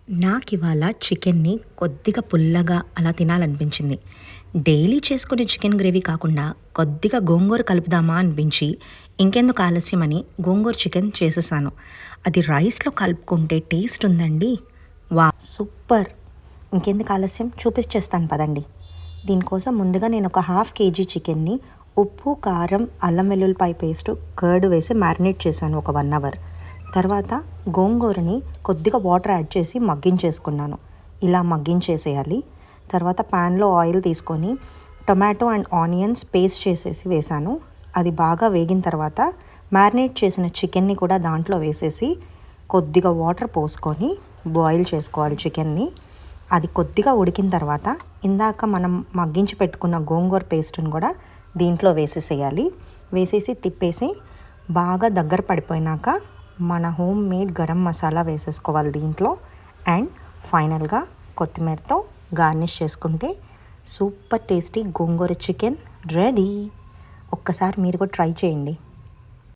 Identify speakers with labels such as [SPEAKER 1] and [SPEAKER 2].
[SPEAKER 1] నాకివాళ చికెన్ని కొద్దిగా పుల్లగా అలా తినాలనిపించింది. డైలీ చేసుకునే చికెన్ గ్రేవీ కాకుండా కొద్దిగా గోంగూర కలుపుదామా అనిపించి ఇంకెందుకు ఆలస్యమని గోంగూర చికెన్ చేసేసాను. అది రైస్‌లో కలుపుకుంటే టేస్ట్ ఉందండి. సూపర్! ఇంకెందుకు ఆలస్యం చూపించేస్తాను పదండి. దీనికోసం ముందుగా నేను ఒక హాఫ్ కేజీ చికెన్ని ఉప్పు, కారం, అల్లం వెల్లుల్లిపాయ పేస్టు, కర్డ్ వేసి మ్యారినేట్ చేశాను ఒక 1 అవర్. తర్వాత గోంగూరని కొద్దిగా వాటర్ యాడ్ చేసి మగ్గించేసుకున్నాను. ఇలా మగ్గించేసేయాలి. తర్వాత ప్యాన్లో ఆయిల్ తీసుకొని టొమాటో అండ్ ఆనియన్స్ పేస్ట్ చేసేసి వేశాను. అది బాగా వేగిన తర్వాత మ్యారినేట్ చేసిన చికెన్ని కూడా దాంట్లో వేసేసి కొద్దిగా వాటర్ పోసుకొని బాయిల్ చేసుకోవాలి చికెన్ని. అది కొద్దిగా ఉడికిన తర్వాత ఇందాక మనం మగ్గించి పెట్టుకున్న గోంగూర పేస్ట్ని కూడా దీంట్లో వేసేసేయాలి. వేసేసి తిప్పేసి బాగా దగ్గర పడిపోయినాక మన హోమ్ మేడ్ గరం మసాలా వేసేసుకోవాలి దీంట్లో. అండ్ ఫైనల్గా కొత్తిమీరతో గార్నిష్ చేసుకుంటే సూపర్ టేస్టీ గోంగూర చికెన్ రెడీ. ఒక్కసారి మీరు కూడా ట్రై చేయండి.